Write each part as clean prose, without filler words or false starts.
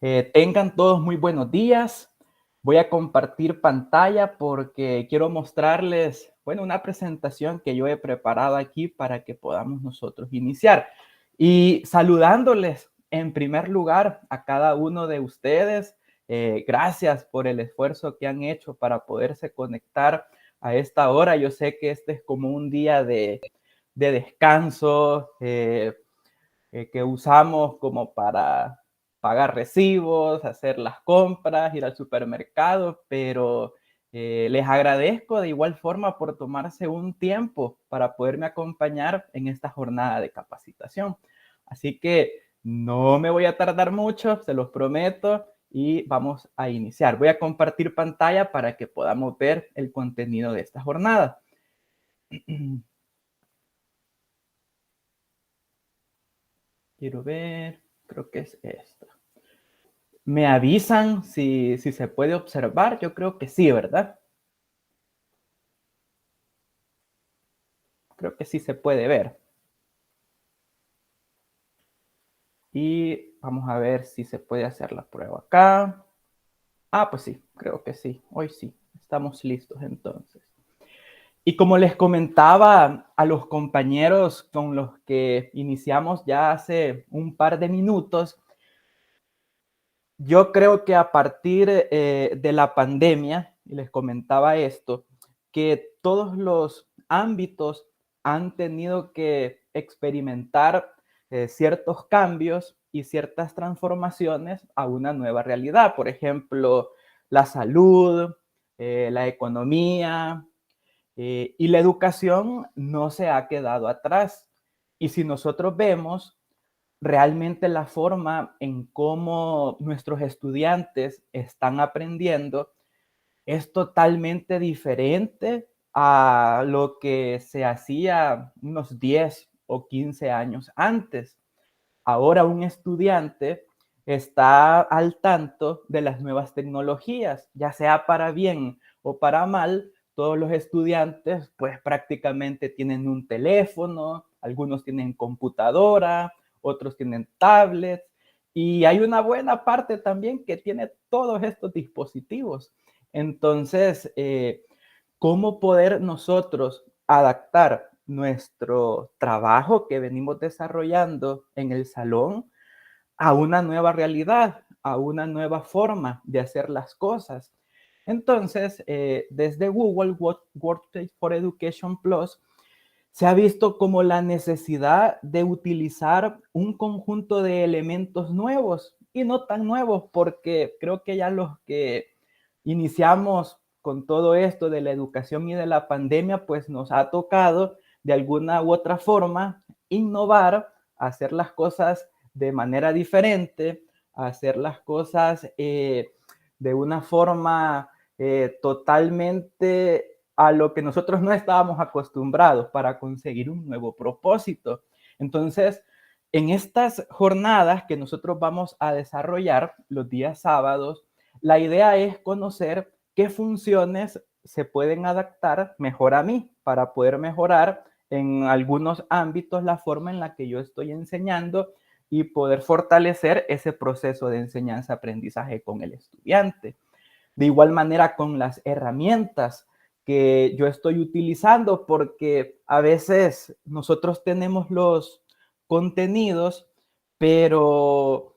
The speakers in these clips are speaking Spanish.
Tengan todos muy buenos días. Voy a compartir pantalla porque quiero mostrarles, bueno, una presentación que yo he preparado aquí para que podamos nosotros iniciar. Y saludándoles en primer lugar a cada uno de ustedes, gracias por el esfuerzo que han hecho para poderse conectar a esta hora. Yo sé que este es como un día de descanso, que usamos como para pagar recibos, hacer las compras, ir al supermercado, pero les agradezco de igual forma por tomarse un tiempo para poderme acompañar en esta jornada de capacitación. Así que no me voy a tardar mucho, se los prometo, y vamos a iniciar. Voy a compartir pantalla para que podamos ver el contenido de esta jornada. Quiero ver, creo que es esta. ¿Me avisan si se puede observar? Yo creo que sí, ¿verdad? Creo que sí se puede ver. Y vamos a ver si se puede hacer la prueba acá. Ah, pues sí, creo que sí. Hoy sí, estamos listos entonces. Y como les comentaba a los compañeros con los que iniciamos ya hace un par de minutos, yo creo que a partir de la pandemia, y les comentaba esto, que todos los ámbitos han tenido que experimentar ciertos cambios y ciertas transformaciones a una nueva realidad. Por ejemplo, la salud, la economía y la educación no se ha quedado atrás. Y si nosotros vemos, realmente la forma en cómo nuestros estudiantes están aprendiendo es totalmente diferente a lo que se hacía unos 10 o 15 años antes. Ahora un estudiante está al tanto de las nuevas tecnologías, ya sea para bien o para mal. Todos los estudiantes pues prácticamente tienen un teléfono, algunos tienen computadora, otros tienen tablets, y hay una buena parte también que tiene todos estos dispositivos. Entonces, ¿cómo poder nosotros adaptar nuestro trabajo que venimos desarrollando en el salón a una nueva realidad, a una nueva forma de hacer las cosas? Entonces, desde Google Workspace for Education Plus, se ha visto como la necesidad de utilizar un conjunto de elementos nuevos y no tan nuevos, porque creo que ya los que iniciamos con todo esto de la educación y de la pandemia, pues nos ha tocado de alguna u otra forma innovar, hacer las cosas de manera diferente, hacer las cosas de una forma totalmente a lo que nosotros no estábamos acostumbrados para conseguir un nuevo propósito. Entonces, en estas jornadas que nosotros vamos a desarrollar los días sábados, la idea es conocer qué funciones se pueden adaptar mejor a mí para poder mejorar en algunos ámbitos la forma en la que yo estoy enseñando y poder fortalecer ese proceso de enseñanza-aprendizaje con el estudiante. De igual manera con las herramientas que yo estoy utilizando, porque a veces nosotros tenemos los contenidos, pero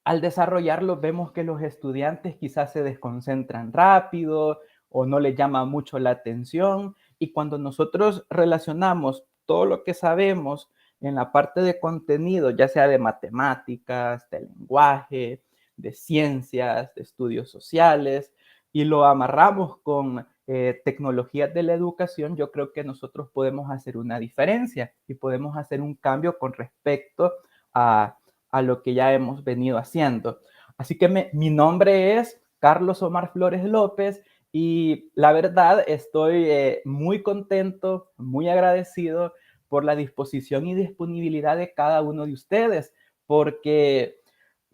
al desarrollarlos vemos que los estudiantes quizás se desconcentran rápido o no les llama mucho la atención. Y cuando nosotros relacionamos todo lo que sabemos en la parte de contenido, ya sea de matemáticas, de lenguaje, de ciencias, de estudios sociales, y lo amarramos con tecnologías de la educación, yo creo que nosotros podemos hacer una diferencia y podemos hacer un cambio con respecto a lo que ya hemos venido haciendo. Así que mi nombre es Carlos Omar Flores López y la verdad estoy muy contento, muy agradecido por la disposición y disponibilidad de cada uno de ustedes, porque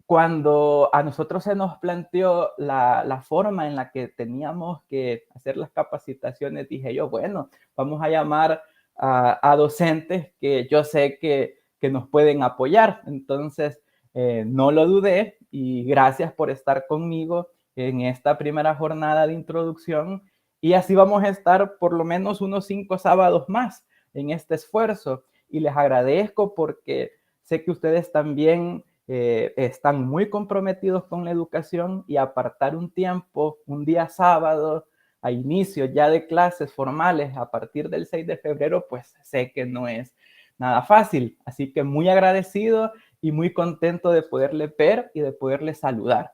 cuando a nosotros se nos planteó la forma en la que teníamos que hacer las capacitaciones, dije yo, bueno, vamos a llamar a docentes que yo sé que nos pueden apoyar. Entonces, no lo dudé y gracias por estar conmigo en esta primera jornada de introducción y así vamos a estar por lo menos unos 5 sábados más en este esfuerzo y les agradezco porque sé que ustedes también están muy comprometidos con la educación y apartar un tiempo, un día sábado, a inicio ya de clases formales a partir del 6 de febrero, pues sé que no es nada fácil. Así que muy agradecido y muy contento de poderle ver y de poderle saludar.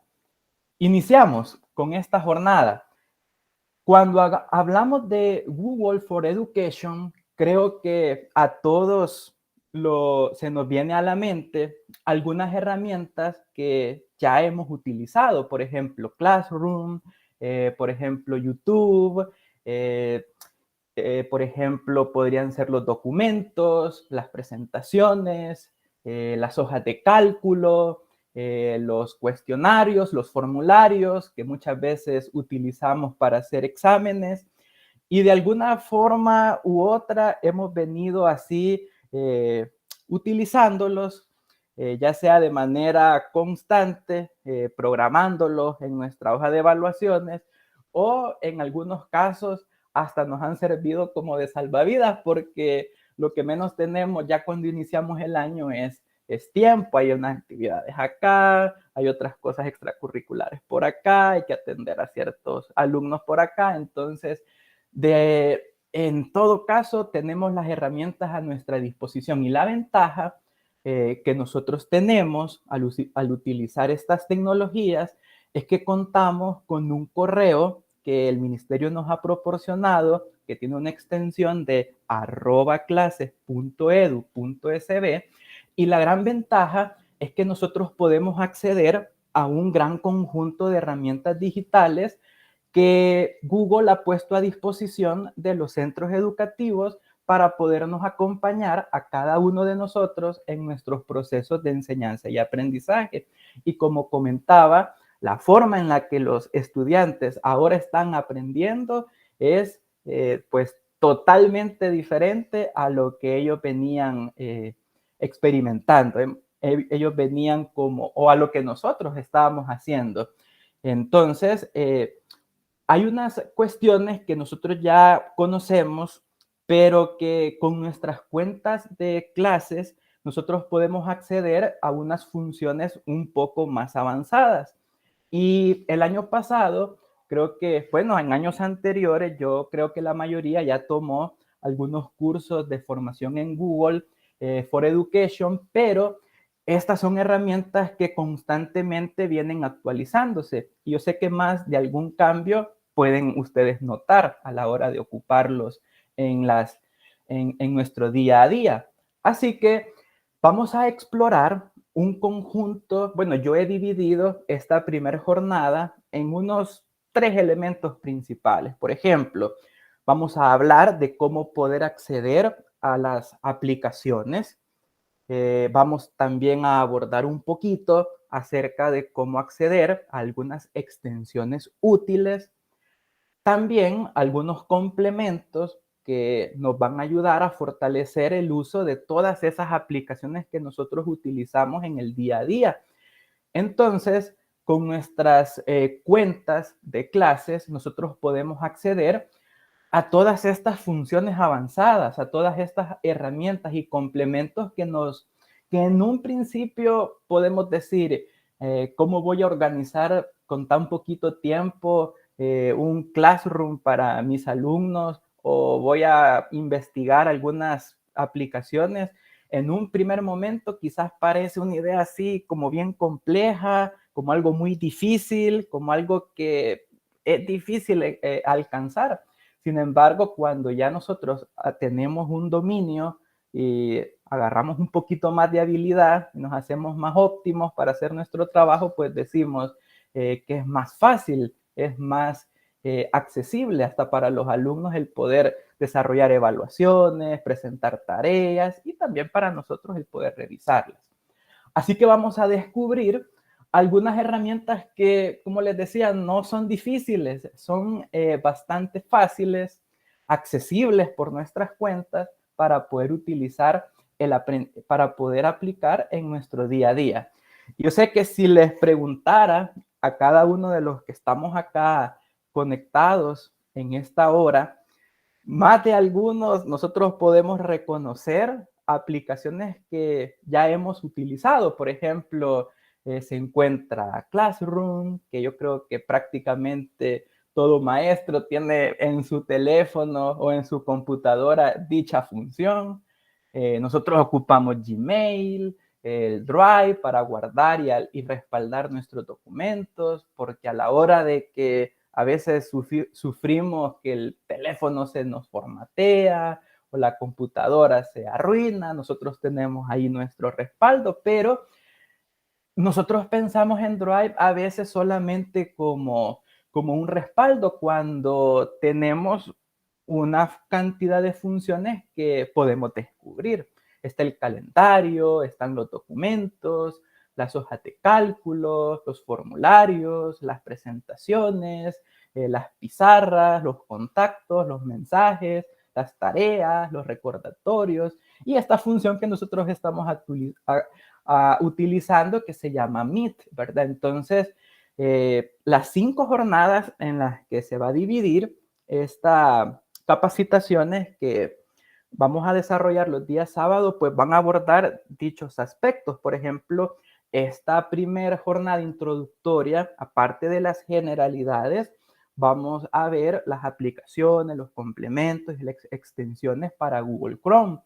Iniciamos con esta jornada. Cuando hablamos de Google for Education, creo que a todos se nos viene a la mente algunas herramientas que ya hemos utilizado, por ejemplo, Classroom, por ejemplo, YouTube, eh, por ejemplo, podrían ser los documentos, las presentaciones, las hojas de cálculo, los cuestionarios, los formularios que muchas veces utilizamos para hacer exámenes. Y de alguna forma u otra hemos venido así utilizándolos, ya sea de manera constante, programándolos en nuestra hoja de evaluaciones o en algunos casos hasta nos han servido como de salvavidas porque lo que menos tenemos ya cuando iniciamos el año es tiempo, hay unas actividades acá, hay otras cosas extracurriculares por acá, hay que atender a ciertos alumnos por acá, entonces en todo caso tenemos las herramientas a nuestra disposición y la ventaja que nosotros tenemos al utilizar estas tecnologías es que contamos con un correo que el ministerio nos ha proporcionado, que tiene una extensión de @clases.edu.sb y la gran ventaja es que nosotros podemos acceder a un gran conjunto de herramientas digitales que Google ha puesto a disposición de los centros educativos para podernos acompañar a cada uno de nosotros en nuestros procesos de enseñanza y aprendizaje. Y como comentaba, la forma en la que los estudiantes ahora están aprendiendo es pues totalmente diferente a lo que ellos venían experimentando. Ellos venían como, o a lo que nosotros estábamos haciendo. Entonces, hay unas cuestiones que nosotros ya conocemos, pero que con nuestras cuentas de clases nosotros podemos acceder a unas funciones un poco más avanzadas. Y el año pasado, creo que, bueno, en años anteriores, yo creo que la mayoría ya tomó algunos cursos de formación en Google for Education, pero estas son herramientas que constantemente vienen actualizándose. Y yo sé que más de algún cambio pueden ustedes notar a la hora de ocuparlos en nuestro día a día. Así que vamos a explorar un conjunto, bueno, yo he dividido esta primera jornada en unos 3 elementos principales. Por ejemplo, vamos a hablar de cómo poder acceder a las aplicaciones. Vamos también a abordar un poquito acerca de cómo acceder a algunas extensiones útiles, también algunos complementos que nos van a ayudar a fortalecer el uso de todas esas aplicaciones que nosotros utilizamos en el día a día. Entonces, con nuestras cuentas de clases, nosotros podemos acceder a todas estas funciones avanzadas, a todas estas herramientas y complementos que en un principio podemos decir, ¿cómo voy a organizar con tan poquito tiempo un classroom para mis alumnos? ¿O voy a investigar algunas aplicaciones? En un primer momento quizás parece una idea así como bien compleja, como algo muy difícil, como algo que es difícil alcanzar. Sin embargo, cuando ya nosotros tenemos un dominio y agarramos un poquito más de habilidad, nos hacemos más óptimos para hacer nuestro trabajo, pues decimos que es más fácil, es más accesible hasta para los alumnos el poder desarrollar evaluaciones, presentar tareas y también para nosotros el poder revisarlas. Así que vamos a descubrir algunas herramientas que, como les decía, no son difíciles, son bastante fáciles, accesibles por nuestras cuentas para poder utilizar, para poder aplicar en nuestro día a día. Yo sé que si les preguntara a cada uno de los que estamos acá conectados en esta hora, más de algunos nosotros podemos reconocer aplicaciones que ya hemos utilizado. Por ejemplo, se encuentra Classroom, que yo creo que prácticamente todo maestro tiene en su teléfono o en su computadora dicha función. Nosotros ocupamos Gmail, el Drive para guardar y respaldar nuestros documentos, porque a la hora de que a veces sufrimos que el teléfono se nos formatea o la computadora se arruina, nosotros tenemos ahí nuestro respaldo, pero nosotros pensamos en Drive a veces solamente como un respaldo cuando tenemos una cantidad de funciones que podemos descubrir. Está el calendario, están los documentos, las hojas de cálculo, los formularios, las presentaciones, las pizarras, los contactos, los mensajes, las tareas, los recordatorios y esta función que nosotros estamos utilizando que se llama Meet, ¿verdad? Entonces, las 5 jornadas en las que se va a dividir esta capacitaciones que vamos a desarrollar los días sábados, pues van a abordar dichos aspectos. Por ejemplo, esta primera jornada introductoria, aparte de las generalidades, vamos a ver las aplicaciones, los complementos y las extensiones para Google Chrome.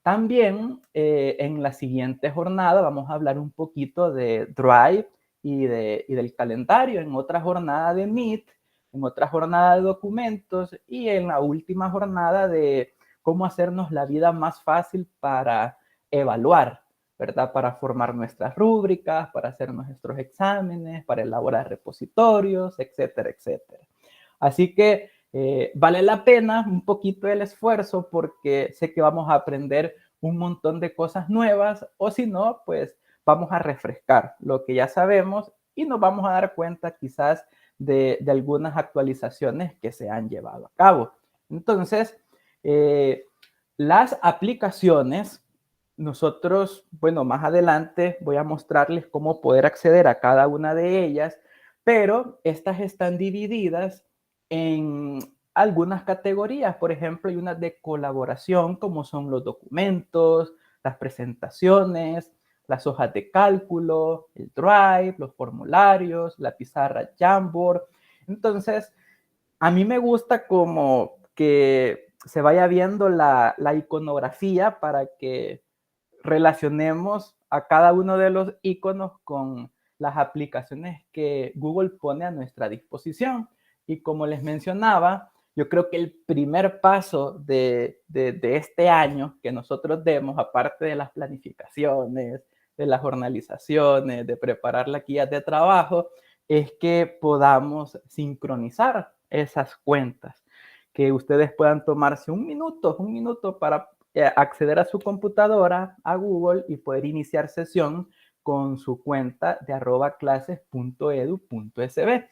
También en la siguiente jornada vamos a hablar un poquito de Drive y del calendario, en otra jornada de Meet, en otra jornada de documentos y en la última jornada de cómo hacernos la vida más fácil para evaluar, ¿verdad? Para formar nuestras rúbricas, para hacer nuestros exámenes, para elaborar repositorios, etcétera, etcétera. Así que vale la pena un poquito el esfuerzo porque sé que vamos a aprender un montón de cosas nuevas o si no, pues vamos a refrescar lo que ya sabemos y nos vamos a dar cuenta quizás de algunas actualizaciones que se han llevado a cabo. Entonces, las aplicaciones, nosotros, bueno, más adelante voy a mostrarles cómo poder acceder a cada una de ellas, pero estas están divididas en algunas categorías. Por ejemplo, hay unas de colaboración, como son los documentos, las presentaciones, las hojas de cálculo, el Drive, los formularios, la pizarra Jamboard. Entonces, a mí me gusta como que se vaya viendo la iconografía para que relacionemos a cada uno de los iconos con las aplicaciones que Google pone a nuestra disposición. Y como les mencionaba, yo creo que el primer paso de este año que nosotros demos, aparte de las planificaciones, de las jornalizaciones, de preparar las guías de trabajo, es que podamos sincronizar esas cuentas, que ustedes puedan tomarse un minuto para acceder a su computadora, a Google y poder iniciar sesión con su cuenta de @clases.edu.sb.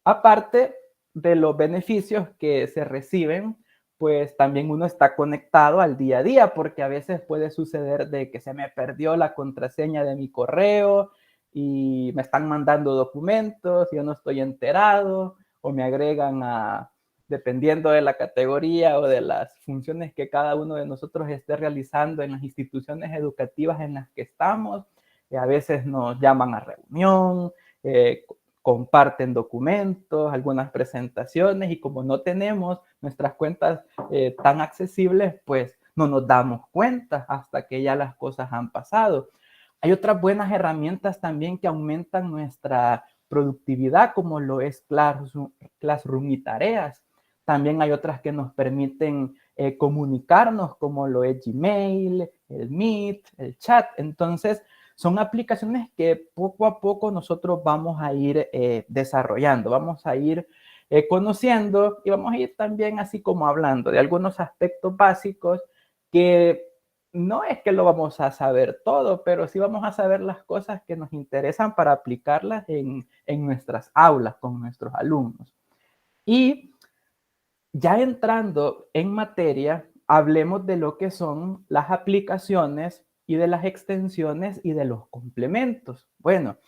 Aparte de los beneficios que se reciben, pues también uno está conectado al día a día, porque a veces puede suceder de que se me perdió la contraseña de mi correo y me están mandando documentos, yo no estoy enterado, o me agregan a, dependiendo de la categoría o de las funciones que cada uno de nosotros esté realizando en las instituciones educativas en las que estamos, a veces nos llaman a reunión, comparten documentos, algunas presentaciones y como no tenemos nuestras cuentas tan accesibles, pues no nos damos cuenta hasta que ya las cosas han pasado. Hay otras buenas herramientas también que aumentan nuestra productividad, como lo es Classroom y tareas. También hay otras que nos permiten comunicarnos, como lo es Gmail, el Meet, el chat. Entonces, son aplicaciones que poco a poco nosotros vamos a ir desarrollando, vamos a ir conociendo y vamos a ir también así como hablando de algunos aspectos básicos que no es que lo vamos a saber todo, pero sí vamos a saber las cosas que nos interesan para aplicarlas en nuestras aulas con nuestros alumnos. Y ya entrando en materia, hablemos de lo que son las aplicaciones y de las extensiones y de los complementos. Bueno,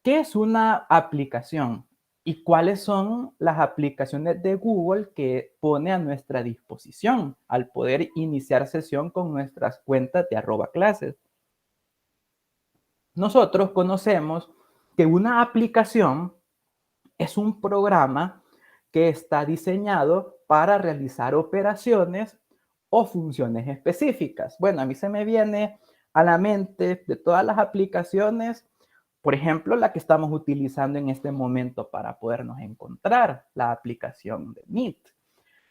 ¿qué es una aplicación? ¿Y cuáles son las aplicaciones de Google que pone a nuestra disposición al poder iniciar sesión con nuestras cuentas de @clases? Nosotros conocemos que una aplicación es un programa que está diseñado para realizar operaciones o funciones específicas. Bueno, a mí se me viene a la mente de todas las aplicaciones, por ejemplo, la que estamos utilizando en este momento para podernos encontrar, la aplicación de Meet.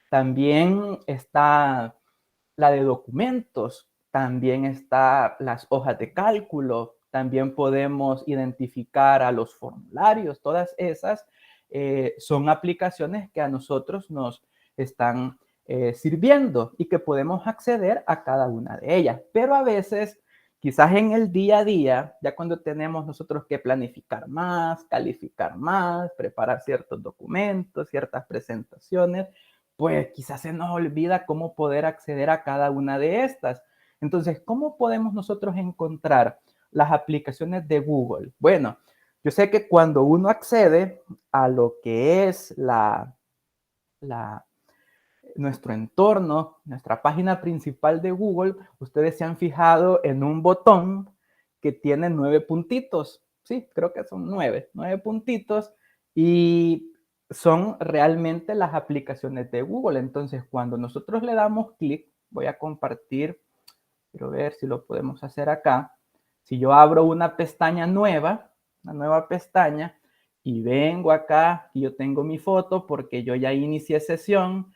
También está la de documentos, también está las hojas de cálculo, también podemos identificar a los formularios, todas esas son aplicaciones que a nosotros nos están sirviendo y que podemos acceder a cada una de ellas. Pero a veces, quizás en el día a día, ya cuando tenemos nosotros que planificar más, calificar más, preparar ciertos documentos, ciertas presentaciones, pues quizás se nos olvida cómo poder acceder a cada una de estas. Entonces, ¿cómo podemos nosotros encontrar las aplicaciones de Google? Bueno, yo sé que cuando uno accede a lo que es nuestro entorno, nuestra página principal de Google, ustedes se han fijado en un botón que tiene 9 puntitos. Sí, creo que son 9 puntitos y son realmente las aplicaciones de Google. Entonces, cuando nosotros le damos clic, voy a compartir, quiero ver si lo podemos hacer acá. Si yo abro una pestaña nueva, una nueva pestaña, y vengo acá y yo tengo mi foto porque yo ya inicié sesión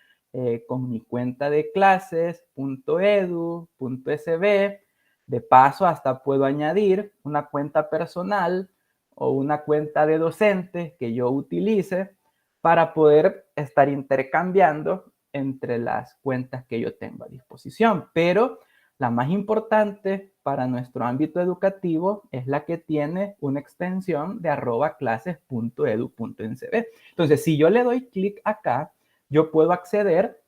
con mi cuenta de clases.edu.sb. De paso, hasta puedo añadir una cuenta personal o una cuenta de docente que yo utilice para poder estar intercambiando entre las cuentas que yo tengo a disposición. Pero la más importante para nuestro ámbito educativo es la que tiene una extensión de @clases.edu.ncb. Entonces, si yo le doy clic acá, yo puedo acceder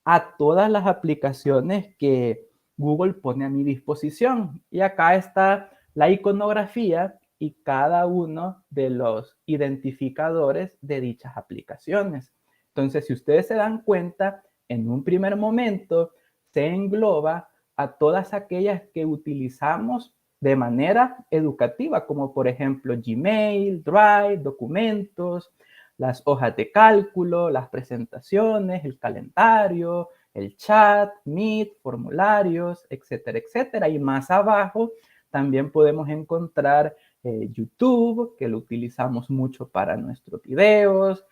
a todas las aplicaciones que Google pone a mi disposición. Y acá está la iconografía y cada uno de los identificadores de dichas aplicaciones. Entonces, si ustedes se dan cuenta, en un primer momento se engloba a todas aquellas que utilizamos de manera educativa, como por ejemplo Gmail, Drive, documentos, las hojas de cálculo, las presentaciones, el calendario, el chat, Meet, formularios, etcétera, etcétera. Y más abajo también podemos encontrar YouTube, que lo utilizamos mucho para nuestros videos,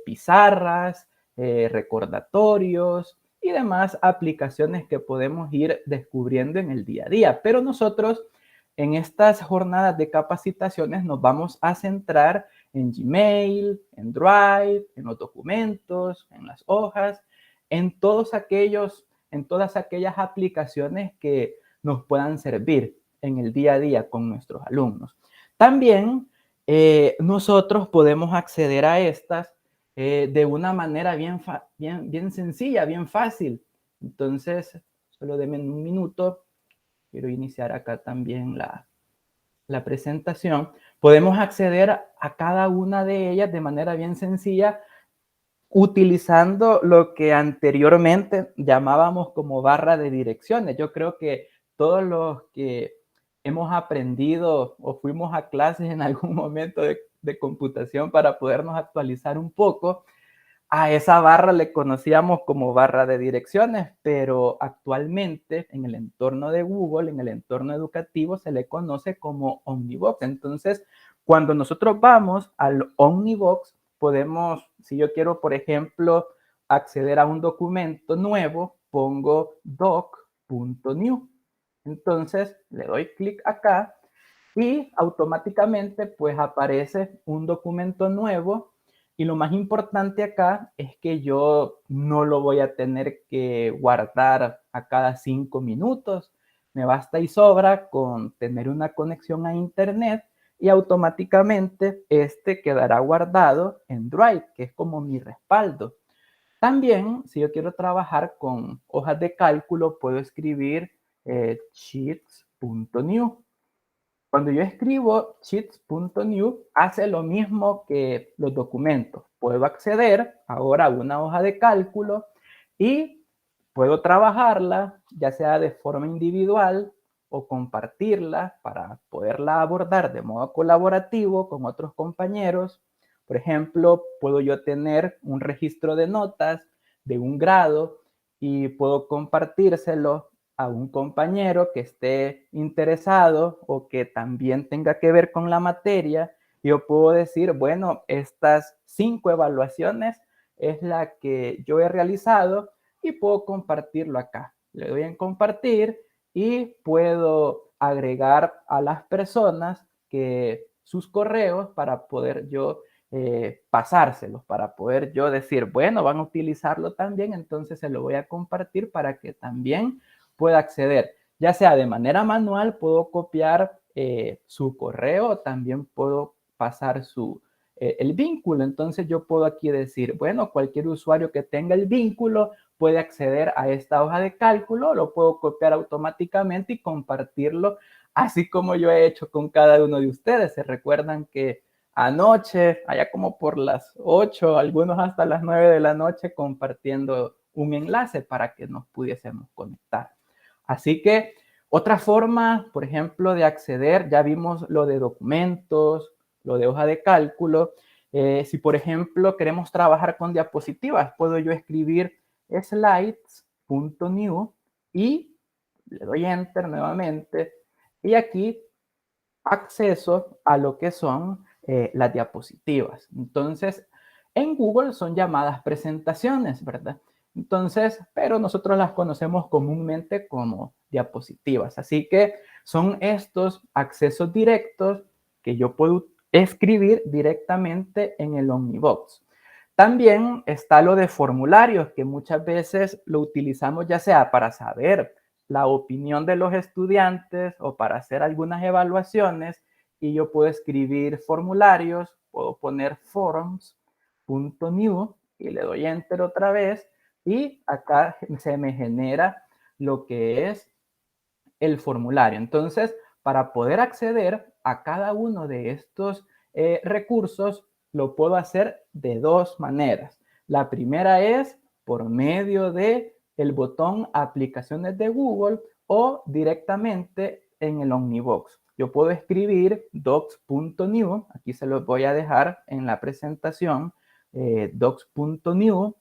pizarras, recordatorios y demás aplicaciones que podemos ir descubriendo en el día a día. Pero nosotros en estas jornadas de capacitaciones nos vamos a centrar en Gmail, en Drive, en los documentos, en las hojas, en todas aquellas aplicaciones que nos puedan servir en el día a día con nuestros alumnos. También nosotros podemos acceder a estas de una manera bien sencilla, bien fácil. Entonces, solo denme un minuto. Quiero iniciar acá también la presentación. Podemos acceder a cada una de ellas de manera bien sencilla utilizando lo que anteriormente llamábamos como barra de direcciones. Yo creo que todos los que hemos aprendido o fuimos a clases en algún momento de computación para podernos actualizar un poco, a esa barra le conocíamos como barra de direcciones, pero actualmente en el entorno de Google, en el entorno educativo, se le conoce como Omnibox. Entonces, cuando nosotros vamos al Omnibox, podemos, si yo quiero, por ejemplo, acceder a un documento nuevo, pongo doc.new. Entonces, le doy clic acá y automáticamente pues aparece un documento nuevo y lo más importante acá es que yo no lo voy a tener que guardar a cada 5 minutos. Me basta y sobra con tener una conexión a internet y automáticamente este quedará guardado en Drive, que es como mi respaldo. También, si yo quiero trabajar con hojas de cálculo, puedo escribir sheets sheets.new. Cuando yo escribo sheets.new, hace lo mismo que los documentos. Puedo acceder ahora a una hoja de cálculo y puedo trabajarla, ya sea de forma individual o compartirla para poderla abordar de modo colaborativo con otros compañeros. Por ejemplo, puedo yo tener un registro de notas de un grado y puedo compartírselo a un compañero que esté interesado o que también tenga que ver con la materia. Yo puedo decir, bueno, estas 5 evaluaciones es la que yo he realizado y puedo compartirlo acá. Le doy en compartir y puedo agregar a las personas que sus correos para poder yo pasárselos, para poder yo decir, bueno, van a utilizarlo también, entonces se lo voy a compartir para que también pueda acceder. Ya sea de manera manual, puedo copiar su correo, también puedo pasar el vínculo. Entonces yo puedo aquí decir, bueno, cualquier usuario que tenga el vínculo puede acceder a esta hoja de cálculo, lo puedo copiar automáticamente y compartirlo, así como yo he hecho con cada uno de ustedes. Se recuerdan que anoche, allá como por las 8, algunos hasta las 9 de la noche, compartiendo un enlace para que nos pudiésemos conectar. Así que otra forma, por ejemplo, de acceder, ya vimos lo de documentos, lo de hoja de cálculo. Si, por ejemplo, queremos trabajar con diapositivas, puedo yo escribir slides.new y le doy enter nuevamente y aquí acceso a lo que son las diapositivas. Entonces, en Google son llamadas presentaciones, ¿verdad? Entonces, pero nosotros las conocemos comúnmente como diapositivas. Así que son estos accesos directos que yo puedo escribir directamente en el Omnibox. También está lo de formularios, que muchas veces lo utilizamos ya sea para saber la opinión de los estudiantes o para hacer algunas evaluaciones y yo puedo escribir formularios, puedo poner forms.new y le doy enter otra vez y acá se me genera lo que es el formulario. Entonces, para poder acceder a cada uno de estos recursos, lo puedo hacer de dos maneras. La primera es por medio de el botón aplicaciones de Google o directamente en el Omnibox. Yo puedo escribir docs.new, aquí se los voy a dejar en la presentación, docs.new,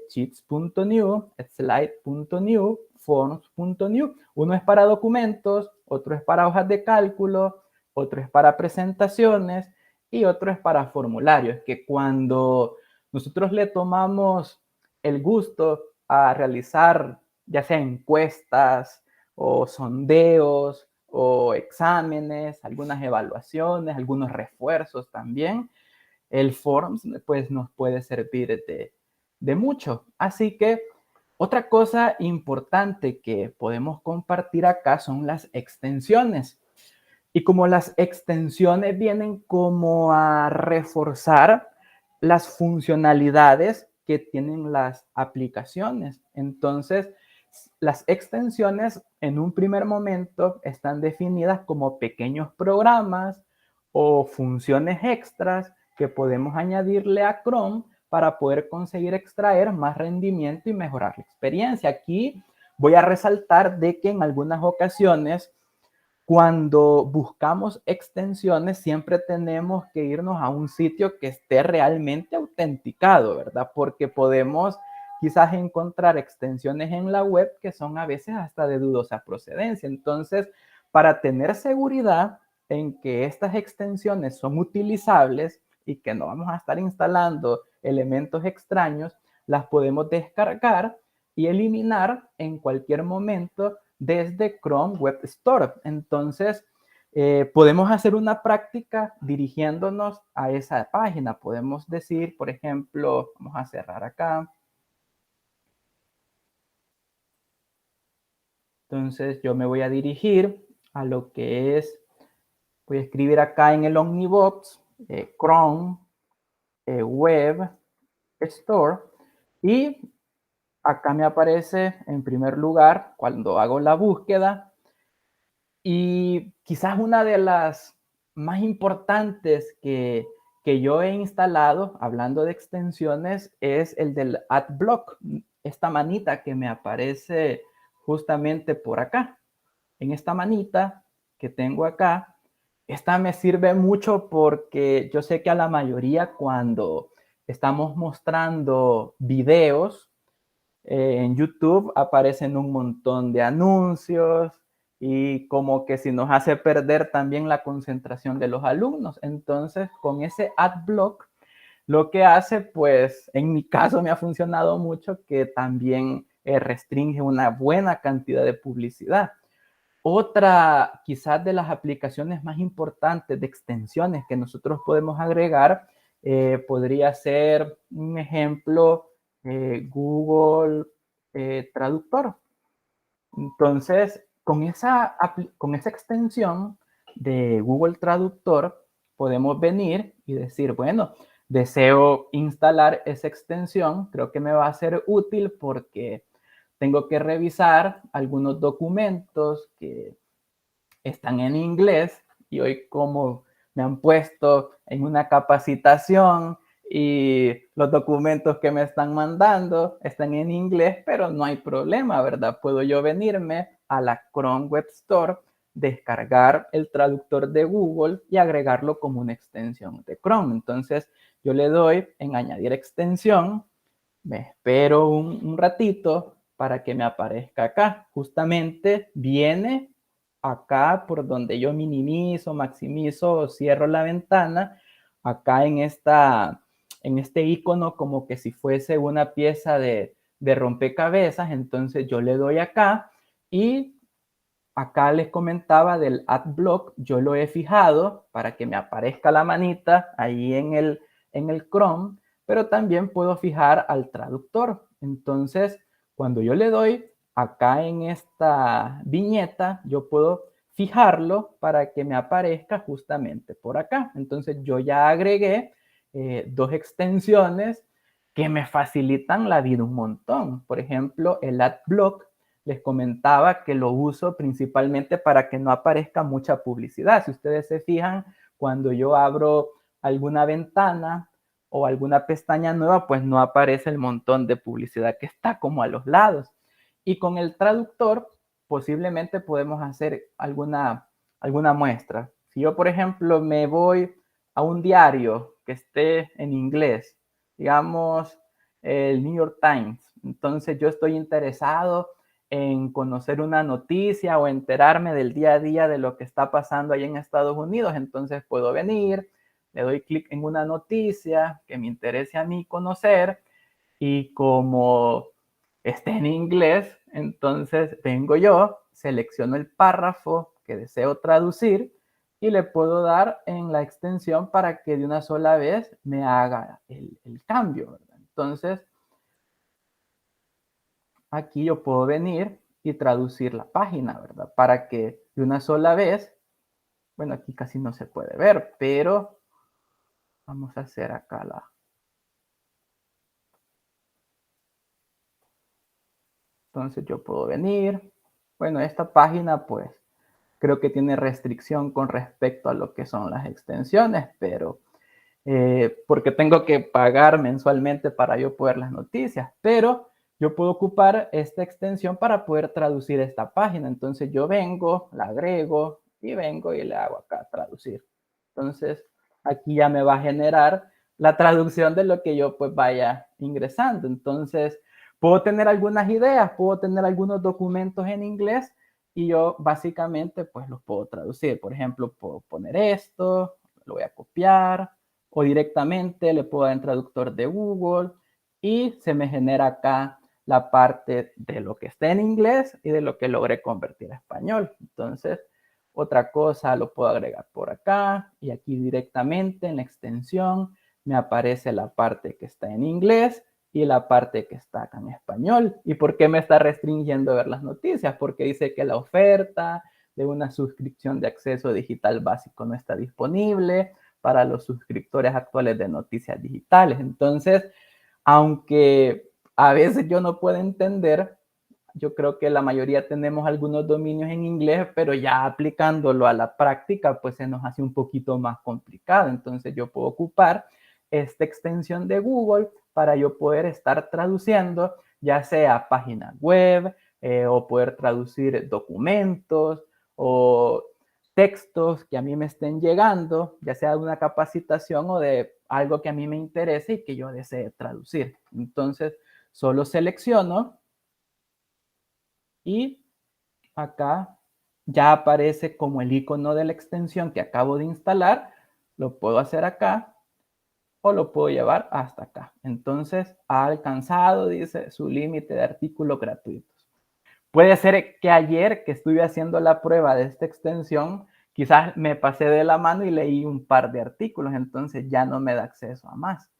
sheets.new, slide.new, forms.new. Uno es para documentos, otro es para hojas de cálculo, otro es para presentaciones y otro es para formularios, que cuando nosotros le tomamos el gusto a realizar ya sea encuestas o sondeos o exámenes, algunas evaluaciones, algunos refuerzos también, el Forms pues nos puede servir de mucho. Así que otra cosa importante que podemos compartir acá son las extensiones. Y como las extensiones vienen como a reforzar las funcionalidades que tienen las aplicaciones. Entonces, las extensiones en un primer momento están definidas como pequeños programas o funciones extras que podemos añadirle a Chrome para poder conseguir extraer más rendimiento y mejorar la experiencia. Aquí voy a resaltar de que en algunas ocasiones cuando buscamos extensiones, siempre tenemos que irnos a un sitio que esté realmente autenticado, ¿verdad? Porque podemos quizás encontrar extensiones en la web que son a veces hasta de dudosa procedencia. Entonces, para tener seguridad en que estas extensiones son utilizables y que no vamos a estar instalando elementos extraños, las podemos descargar y eliminar en cualquier momento desde Chrome Web Store. Entonces, podemos hacer una práctica dirigiéndonos a esa página. Podemos decir, por ejemplo, vamos a cerrar acá. Entonces, yo me voy a dirigir a lo que es, voy a escribir acá en el Omnibox, Chrome Web Store y acá me aparece en primer lugar cuando hago la búsqueda Y quizás una de las más importantes que yo he instalado, hablando de extensiones, es el del AdBlock, esta manita que me aparece justamente por acá. En esta manita que tengo acá, esta me sirve mucho porque yo sé que a la mayoría cuando estamos mostrando videos, en YouTube aparecen un montón de anuncios y como que si nos hace perder también la concentración de los alumnos. Entonces, con ese AdBlock, lo que hace, pues, en mi caso me ha funcionado mucho que también restringe una buena cantidad de publicidad. Otra, quizás de las aplicaciones más importantes de extensiones que nosotros podemos agregar, podría ser un ejemplo, Google Traductor. Entonces, con esa extensión de Google Traductor, podemos venir y decir, bueno, deseo instalar esa extensión, creo que me va a ser útil porque tengo que revisar algunos documentos que están en inglés y hoy como me han puesto en una capacitación y los documentos que me están mandando están en inglés, pero no hay problema, ¿verdad? Puedo yo venirme a la Chrome Web Store, descargar el traductor de Google y agregarlo como una extensión de Chrome. Entonces yo le doy en añadir extensión, me espero un ratito para que me aparezca acá. Justamente viene acá por donde yo minimizo, maximizo o cierro la ventana, acá en este icono como que si fuese una pieza de rompecabezas, entonces yo le doy acá y acá les comentaba del AdBlock, yo lo he fijado para que me aparezca la manita ahí en el Chrome, pero también puedo fijar al traductor. Entonces, cuando yo le doy acá en esta viñeta, yo puedo fijarlo para que me aparezca justamente por acá. Entonces, yo ya agregué dos extensiones que me facilitan la vida un montón. Por ejemplo, el AdBlock les comentaba que lo uso principalmente para que no aparezca mucha publicidad. Si ustedes se fijan, cuando yo abro alguna ventana o alguna pestaña nueva, pues no aparece el montón de publicidad que está como a los lados. Y con el traductor posiblemente podemos hacer alguna muestra. Si yo, por ejemplo, me voy a un diario que esté en inglés, digamos el New York Times, entonces yo estoy interesado en conocer una noticia o enterarme del día a día de lo que está pasando ahí en Estados Unidos, entonces puedo venir, le doy clic en una noticia que me interese a mí conocer y como esté en inglés, entonces vengo yo, selecciono el párrafo que deseo traducir y le puedo dar en la extensión para que de una sola vez me haga el cambio, ¿verdad? Entonces, aquí yo puedo venir y traducir la página, ¿verdad? Para que de una sola vez, bueno, aquí casi no se puede ver, pero vamos a hacer acá entonces yo puedo venir, bueno, esta página pues creo que tiene restricción con respecto a lo que son las extensiones, pero porque tengo que pagar mensualmente para yo poder las noticias, pero yo puedo ocupar esta extensión para poder traducir esta página. Entonces yo vengo, la agrego y vengo y le hago acá traducir. Entonces aquí ya me va a generar la traducción de lo que yo pues vaya ingresando. Entonces puedo tener algunas ideas, puedo tener algunos documentos en inglés y yo básicamente pues los puedo traducir. Por ejemplo, puedo poner esto, lo voy a copiar, o directamente le puedo dar en traductor de Google y se me genera acá la parte de lo que está en inglés y de lo que logré convertir a español. Entonces, otra cosa lo puedo agregar por acá y aquí directamente en la extensión me aparece la parte que está en inglés y la parte que está acá en español. ¿Y por qué me está restringiendo ver las noticias? Porque dice que la oferta de una suscripción de acceso digital básico no está disponible para los suscriptores actuales de noticias digitales. Entonces, aunque a veces yo no puedo entender yo creo que la mayoría tenemos algunos dominios en inglés, pero ya aplicándolo a la práctica, pues se nos hace un poquito más complicado. Entonces yo puedo ocupar esta extensión de Google para yo poder estar traduciendo, ya sea páginas web, o poder traducir documentos o textos que a mí me estén llegando, ya sea de una capacitación o de algo que a mí me interese y que yo desee traducir. Entonces, solo selecciono y acá ya aparece como el icono de la extensión que acabo de instalar. Lo puedo hacer acá o lo puedo llevar hasta acá. Entonces, ha alcanzado, dice, su límite de artículos gratuitos. Puede ser que ayer que estuve haciendo la prueba de esta extensión, quizás me pasé de la mano y leí un par de artículos, entonces ya no me da acceso a más.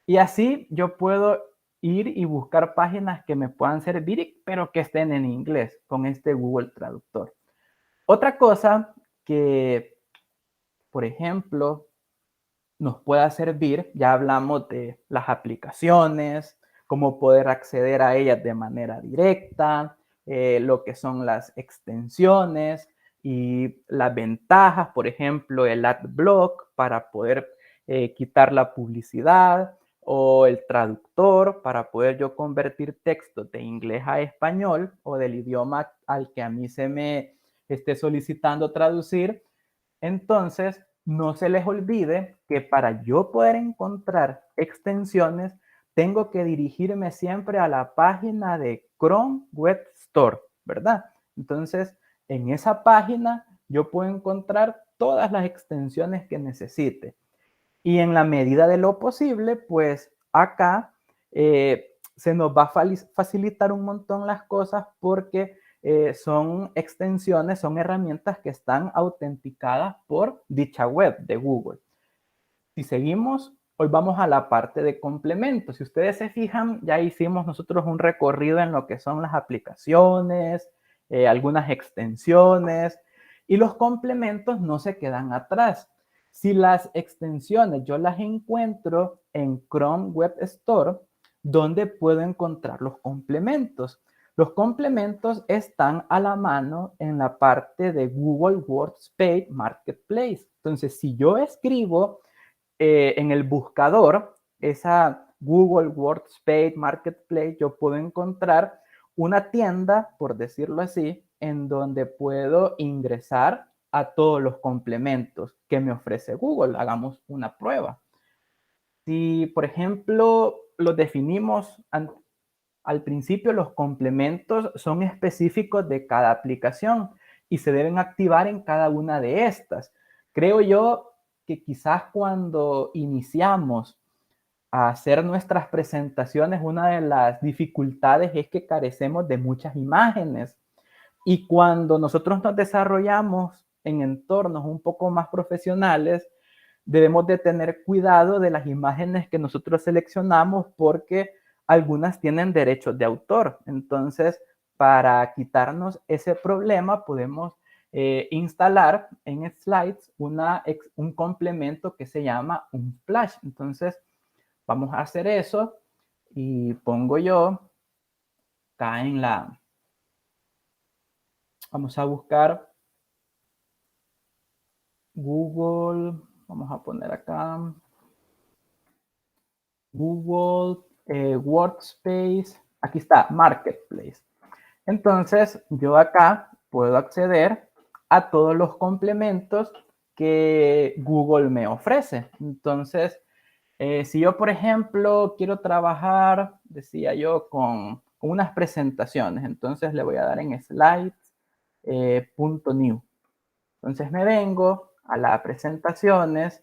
Y así yo puedo ir y buscar páginas que me puedan servir, pero que estén en inglés con este Google Traductor. Otra cosa que, por ejemplo, nos pueda servir, ya hablamos de las aplicaciones, cómo poder acceder a ellas de manera directa, lo que son las extensiones y las ventajas, por ejemplo, el AdBlock para poder quitar la publicidad o el traductor para poder yo convertir textos de inglés a español o del idioma al que a mí se me esté solicitando traducir. Entonces, no se les olvide que para yo poder encontrar extensiones, tengo que dirigirme siempre a la página de Chrome Web Store, ¿verdad? Entonces, en esa página yo puedo encontrar todas las extensiones que necesite. Y en la medida de lo posible, pues acá se nos va a facilitar un montón las cosas porque son extensiones, son herramientas que están autenticadas por dicha web de Google. Si seguimos, hoy vamos a la parte de complementos. Si ustedes se fijan, ya hicimos nosotros un recorrido en lo que son las aplicaciones, algunas extensiones, y los complementos no se quedan atrás. Si las extensiones yo las encuentro en Chrome Web Store, ¿dónde puedo encontrar los complementos? Los complementos están a la mano en la parte de Google Workspace Marketplace. Entonces, si yo escribo en el buscador, esa Google Workspace Marketplace, yo puedo encontrar una tienda, por decirlo así, en donde puedo ingresar a todos los complementos que me ofrece Google. Hagamos una prueba. Si, por ejemplo, los definimos al principio, los complementos son específicos de cada aplicación y se deben activar en cada una de estas. Creo yo que quizás cuando iniciamos a hacer nuestras presentaciones, una de las dificultades es que carecemos de muchas imágenes. Y cuando nosotros nos desarrollamos en entornos un poco más profesionales, debemos de tener cuidado de las imágenes que nosotros seleccionamos porque algunas tienen derechos de autor. Entonces, para quitarnos ese problema, podemos instalar en Slides un complemento que se llama un flash. Entonces, vamos a hacer eso y pongo yo acá vamos a buscar Google, vamos a poner acá Google Workspace, aquí está, Marketplace. Entonces, yo acá puedo acceder a todos los complementos que Google me ofrece. Entonces, si yo, por ejemplo, quiero trabajar, decía yo, con unas presentaciones, entonces le voy a dar en slides.new. Entonces me vengo a las presentaciones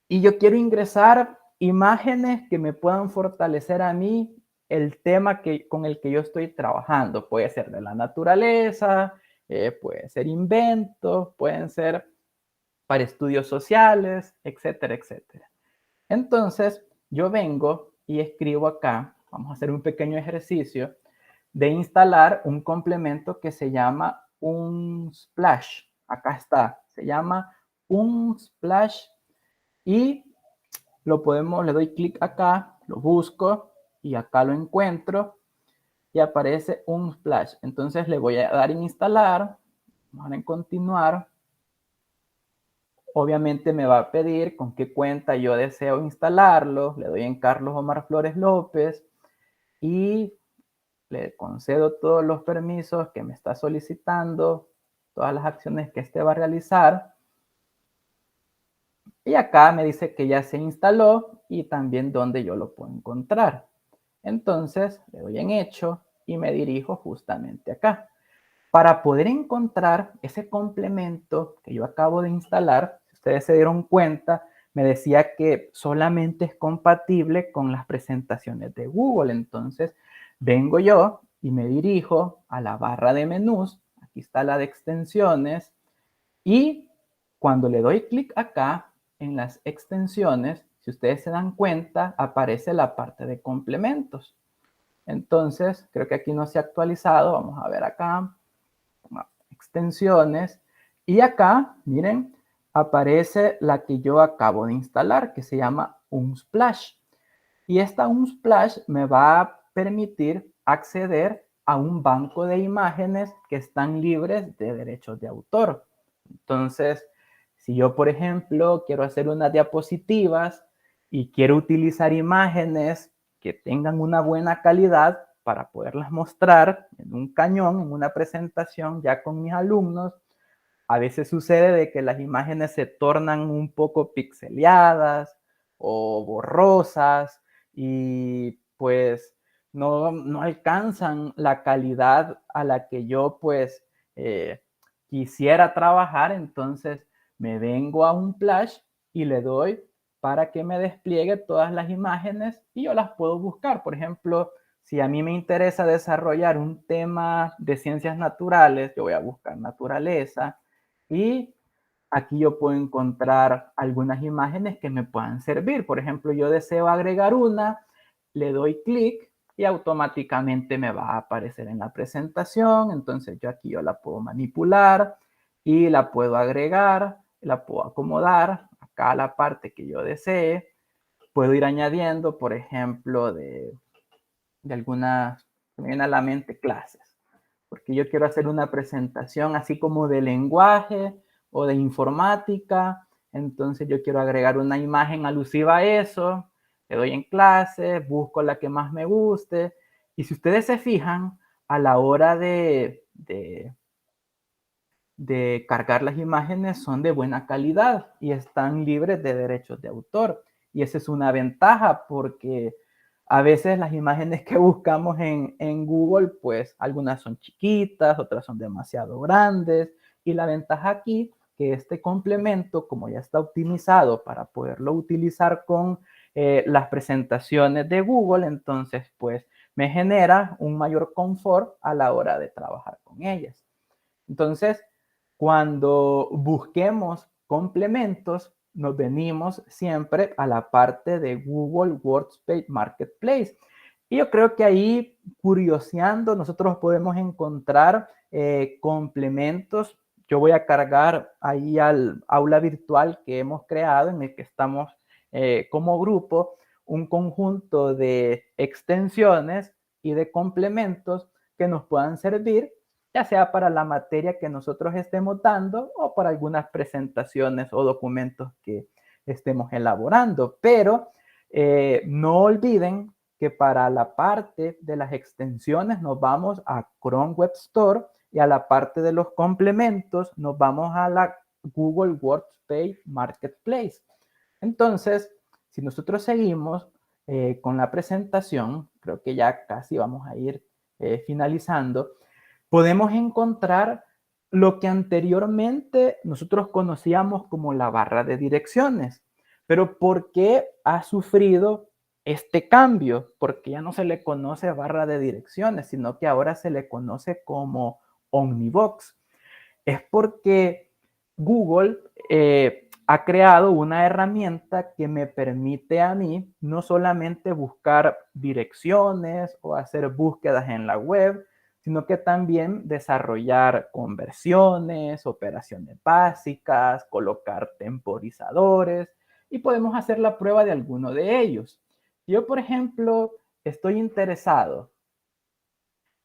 y yo quiero ingresar imágenes que me puedan fortalecer a mí el tema con el que yo estoy trabajando. Puede ser de la naturaleza, puede ser inventos, pueden ser para estudios sociales, etcétera, etcétera. Entonces, yo vengo y escribo acá, vamos a hacer un pequeño ejercicio de instalar un complemento que se llama un splash. Acá está, se llama un splash y le doy clic acá, lo busco y acá lo encuentro. y aparece Unsplash. Entonces le voy a dar en instalar, vamos a dar en continuar. Obviamente me va a pedir con qué cuenta yo deseo instalarlo. Le doy en Carlos Omar Flores López y le concedo todos los permisos que me está solicitando, todas las acciones que este va a realizar. Y acá me dice que ya se instaló y también dónde yo lo puedo encontrar. Entonces le doy en hecho y me dirijo justamente acá. Para poder encontrar ese complemento que yo acabo de instalar, si ustedes se dieron cuenta, me decía que solamente es compatible con las presentaciones de Google. Entonces vengo yo y me dirijo a la barra de menús. Aquí está la de extensiones y cuando le doy clic acá en las extensiones, si ustedes se dan cuenta, aparece la parte de complementos. Entonces, creo que aquí no se ha actualizado. Vamos a ver acá, extensiones. Y acá, miren, aparece la que yo acabo de instalar, que se llama Unsplash. Y esta Unsplash me va a permitir acceder a un banco de imágenes que están libres de derechos de autor. Entonces, si yo, por ejemplo, quiero hacer unas diapositivas y quiero utilizar imágenes que tengan una buena calidad para poderlas mostrar en un cañón, en una presentación ya con mis alumnos, a veces sucede de que las imágenes se tornan un poco pixeleadas o borrosas y pues no alcanzan la calidad a la que yo pues eh, quisiera trabajar. Entonces me vengo a Unsplash y le doy para que me despliegue todas las imágenes y yo las puedo buscar. Por ejemplo, si a mí me interesa desarrollar un tema de ciencias naturales, yo voy a buscar naturaleza y aquí yo puedo encontrar algunas imágenes que me puedan servir. Por ejemplo, yo deseo agregar una, le doy clic y automáticamente me va a aparecer en la presentación. Entonces yo aquí yo la puedo manipular y la puedo agregar, la puedo acomodar acá a la parte que yo desee. Puedo ir añadiendo, por ejemplo, de algunas, me viene a la mente clases, porque yo quiero hacer una presentación así como de lenguaje o de informática. Entonces yo quiero agregar una imagen alusiva a eso, le doy en clase, busco la que más me guste. Y si ustedes se fijan, a la hora de cargar las imágenes son de buena calidad y están libres de derechos de autor. Y esa es una ventaja porque a veces las imágenes que buscamos en Google, pues algunas son chiquitas, otras son demasiado grandes. Y la ventaja aquí, que este complemento, como ya está optimizado para poderlo utilizar con las presentaciones de Google, entonces pues me genera un mayor confort a la hora de trabajar con ellas. Entonces, cuando busquemos complementos, nos venimos siempre a la parte de Google Workspace Marketplace. Y yo creo que ahí, curioseando, nosotros podemos encontrar complementos. Yo voy a cargar ahí al aula virtual que hemos creado, en el que estamos como grupo, un conjunto de extensiones y de complementos que nos puedan servir ya sea para la materia que nosotros estemos dando o para algunas presentaciones o documentos que estemos elaborando. Pero no olviden que para la parte de las extensiones nos vamos a Chrome Web Store y a la parte de los complementos nos vamos a la Google Workspace Marketplace. Entonces, si nosotros seguimos con la presentación, creo que ya casi vamos a ir finalizando, podemos encontrar lo que anteriormente nosotros conocíamos como la barra de direcciones. Pero ¿por qué ha sufrido este cambio? Porque ya no se le conoce barra de direcciones, sino que ahora se le conoce como Omnibox. Es porque Google ha creado una herramienta que me permite a mí no solamente buscar direcciones o hacer búsquedas en la web, sino que también desarrollar conversiones, operaciones básicas, colocar temporizadores y podemos hacer la prueba de alguno de ellos. Yo, por ejemplo, estoy interesado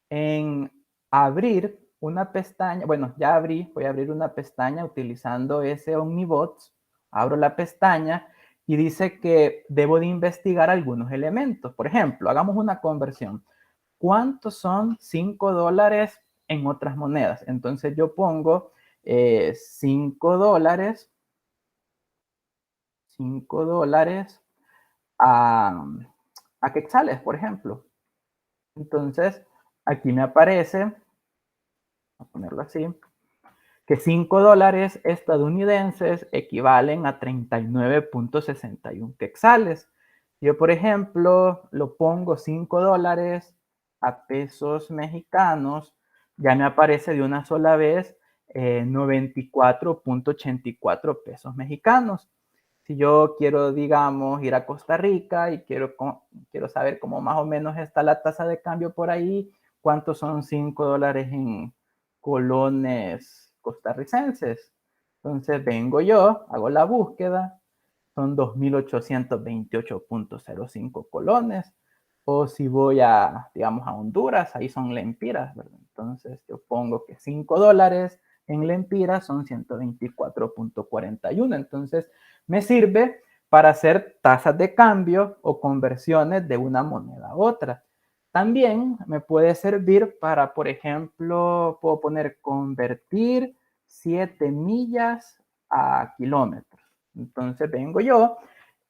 en abrir una pestaña, bueno, ya abrí, voy a abrir una pestaña utilizando ese Omnibots, abro la pestaña y dice que debo de investigar algunos elementos. Por ejemplo, hagamos una conversión. ¿Cuántos son $5 en otras monedas? Entonces yo pongo $5, $5 a quetzales, por ejemplo. Entonces, aquí me aparece, voy a ponerlo así, que $5 estadounidenses equivalen a 39.61 quetzales. Yo, por ejemplo, lo pongo $5 a pesos mexicanos, ya me aparece de una sola vez 94.84 pesos mexicanos. Si yo quiero, digamos, ir a Costa Rica y quiero saber cómo más o menos está la tasa de cambio por ahí, cuántos son $5 en colones costarricenses. Entonces vengo yo, hago la búsqueda, son 2.828.05 colones. O si voy a, digamos, a Honduras, ahí son lempiras, ¿verdad? Entonces yo pongo que $5 en lempiras son 124.41. Entonces me sirve para hacer tasas de cambio o conversiones de una moneda a otra. También me puede servir para, por ejemplo, puedo poner convertir 7 millas a kilómetros. Entonces vengo yo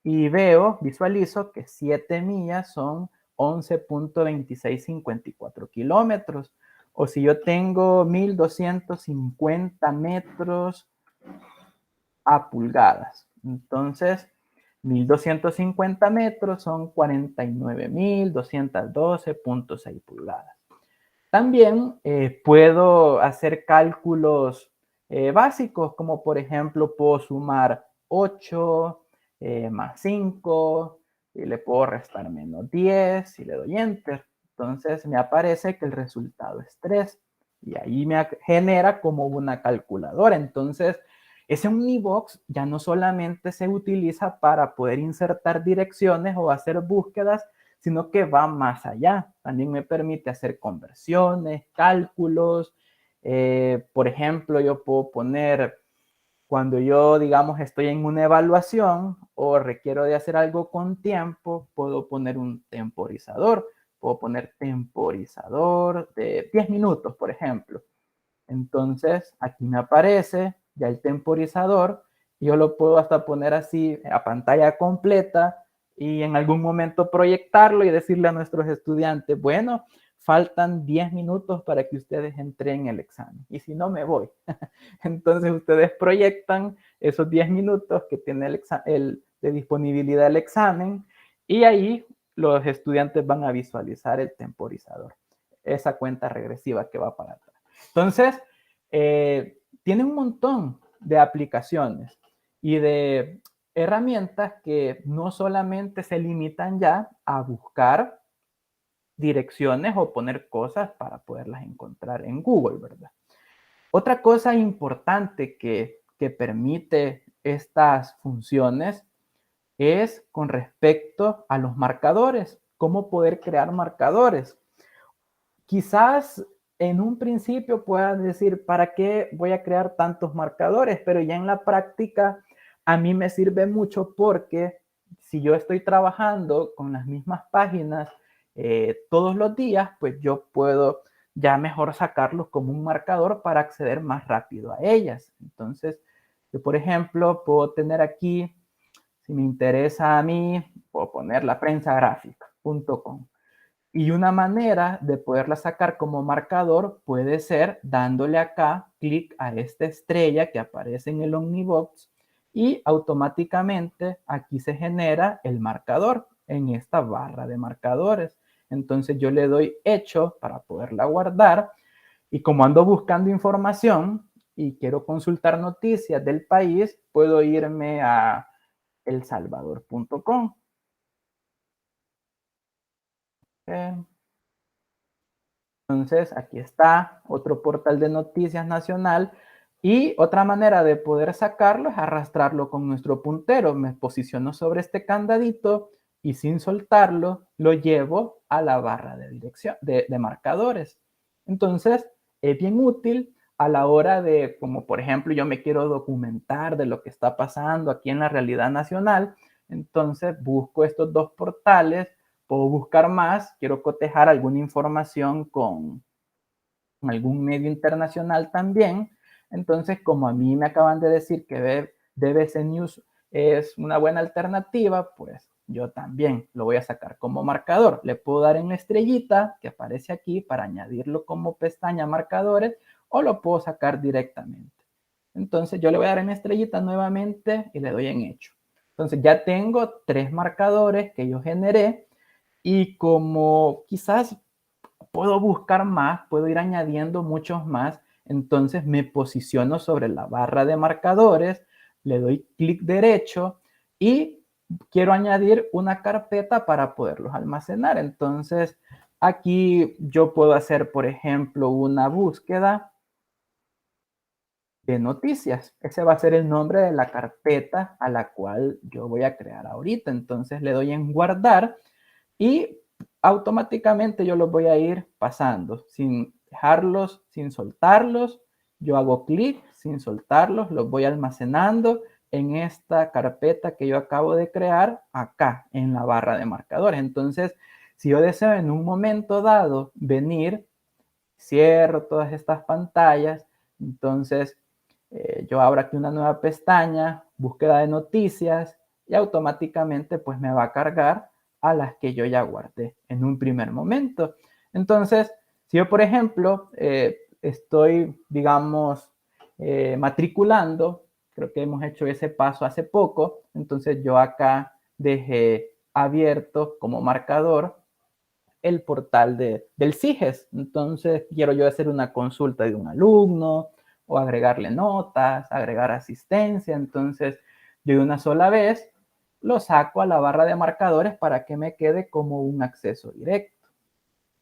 y veo, visualizo que 7 millas son 11.2654 kilómetros. O si yo tengo 1250 metros a pulgadas. Entonces, 1250 metros son 49.212.6 pulgadas. También puedo hacer cálculos básicos, como por ejemplo puedo sumar 8 más 5 y le puedo restar menos 10 y le doy enter. Entonces me aparece que el resultado es 3 y ahí me genera como una calculadora. Entonces ese Omnibox ya no solamente se utiliza para poder insertar direcciones o hacer búsquedas, sino que va más allá. También me permite hacer conversiones, cálculos. Por ejemplo, yo puedo poner, cuando yo, digamos, estoy en una evaluación o requiero de hacer algo con tiempo, puedo poner un temporizador. Puedo poner temporizador de 10 minutos, por ejemplo. Entonces, aquí me aparece ya el temporizador. Yo lo puedo hasta poner así a pantalla completa y en algún momento proyectarlo y decirle a nuestros estudiantes, bueno, faltan 10 minutos para que ustedes entren en el examen. Y si no, me voy. Entonces, ustedes proyectan esos 10 minutos que tiene el de disponibilidad del examen y ahí los estudiantes van a visualizar el temporizador. Esa cuenta regresiva que va para atrás. Entonces, tiene un montón de aplicaciones y de herramientas que no solamente se limitan ya a buscar direcciones o poner cosas para poderlas encontrar en Google, ¿verdad? Otra cosa importante que permite estas funciones es con respecto a los marcadores, cómo poder crear marcadores. Quizás en un principio puedas decir, ¿para qué voy a crear tantos marcadores? Pero ya en la práctica a mí me sirve mucho porque si yo estoy trabajando con las mismas páginas todos los días, pues yo puedo ya mejor sacarlos como un marcador para acceder más rápido a ellas. Entonces, yo por ejemplo puedo tener aquí, si me interesa a mí, puedo poner la prensagráfica.com. Y una manera de poderla sacar como marcador puede ser dándole acá clic a esta estrella que aparece en el Omnibox y automáticamente aquí se genera el marcador en esta barra de marcadores. Entonces yo le doy hecho para poderla guardar y como ando buscando información y quiero consultar noticias del país, puedo irme a elsalvador.com. Entonces, aquí está otro portal de noticias nacional y otra manera de poder sacarlo es arrastrarlo con nuestro puntero. Me posiciono sobre este candadito y sin soltarlo lo llevo a la barra de dirección de marcadores. Entonces, es bien útil a la hora de, como por ejemplo, yo me quiero documentar de lo que está pasando aquí en la realidad nacional, entonces busco estos dos portales, puedo buscar más, quiero cotejar alguna información con algún medio internacional también. Entonces, como a mí me acaban de decir que BBC News es una buena alternativa, pues yo también lo voy a sacar como marcador. Le puedo dar en la estrellita que aparece aquí para añadirlo como pestaña marcadores o lo puedo sacar directamente. Entonces yo le voy a dar en estrellita nuevamente y le doy en hecho. Entonces ya tengo 3 marcadores que yo generé y como quizás puedo buscar más, puedo ir añadiendo muchos más, entonces me posiciono sobre la barra de marcadores, le doy clic derecho y quiero añadir una carpeta para poderlos almacenar. Entonces aquí yo puedo hacer, por ejemplo, una búsqueda de noticias. Ese va a ser el nombre de la carpeta a la cual yo voy a crear ahorita. Entonces le doy en guardar y automáticamente yo los voy a ir pasando sin dejarlos, sin soltarlos. Yo hago clic sin soltarlos, los voy almacenando en esta carpeta que yo acabo de crear acá en la barra de marcadores. Entonces, si yo deseo en un momento dado venir, cierro todas estas pantallas, entonces yo abro aquí una nueva pestaña, búsqueda de noticias y automáticamente pues me va a cargar a las que yo ya guardé en un primer momento. Entonces, si yo por ejemplo estoy, digamos, matriculando, creo que hemos hecho ese paso hace poco, entonces yo acá dejé abierto como marcador el portal del CIGES. Entonces, quiero yo hacer una consulta de un alumno o agregarle notas, agregar asistencia. Entonces, yo de una sola vez lo saco a la barra de marcadores para que me quede como un acceso directo.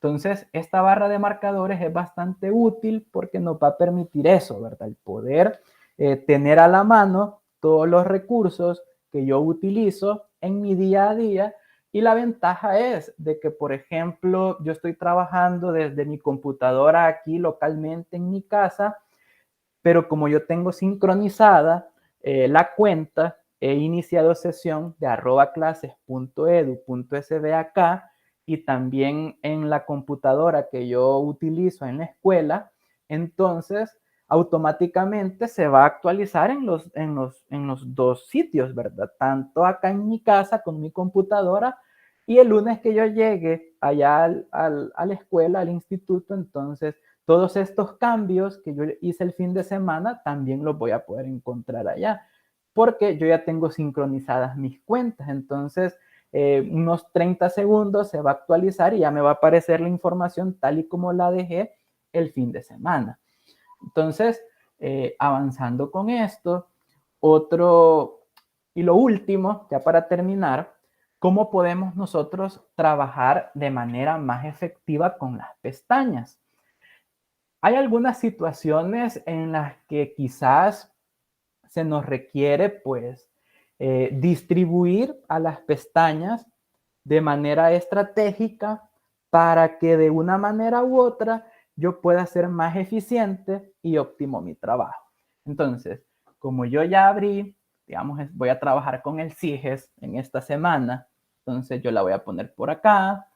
Entonces, esta barra de marcadores es bastante útil porque nos va a permitir eso, ¿verdad? El poder tener a la mano todos los recursos que yo utilizo en mi día a día. Y la ventaja es de que, por ejemplo, yo estoy trabajando desde mi computadora aquí localmente en mi casa, pero como yo tengo sincronizada la cuenta, he iniciado sesión de @clases.edu.sb acá y también en la computadora que yo utilizo en la escuela, entonces automáticamente se va a actualizar en los dos sitios, ¿verdad? Tanto acá en mi casa con mi computadora y el lunes que yo llegue allá a la escuela, al instituto, entonces todos estos cambios que yo hice el fin de semana también los voy a poder encontrar allá, porque yo ya tengo sincronizadas mis cuentas. Entonces, unos 30 segundos se va a actualizar y ya me va a aparecer la información tal y como la dejé el fin de semana. Entonces, avanzando con esto, otro y lo último, ya para terminar, ¿cómo podemos nosotros trabajar de manera más efectiva con las pestañas? Hay algunas situaciones en las que quizás se nos requiere, pues, distribuir a las pestañas de manera estratégica para que de una manera u otra yo pueda ser más eficiente y óptimo mi trabajo. Entonces, como yo ya abrí, digamos, voy a trabajar con el CIGES en esta semana, entonces yo la voy a poner por acá,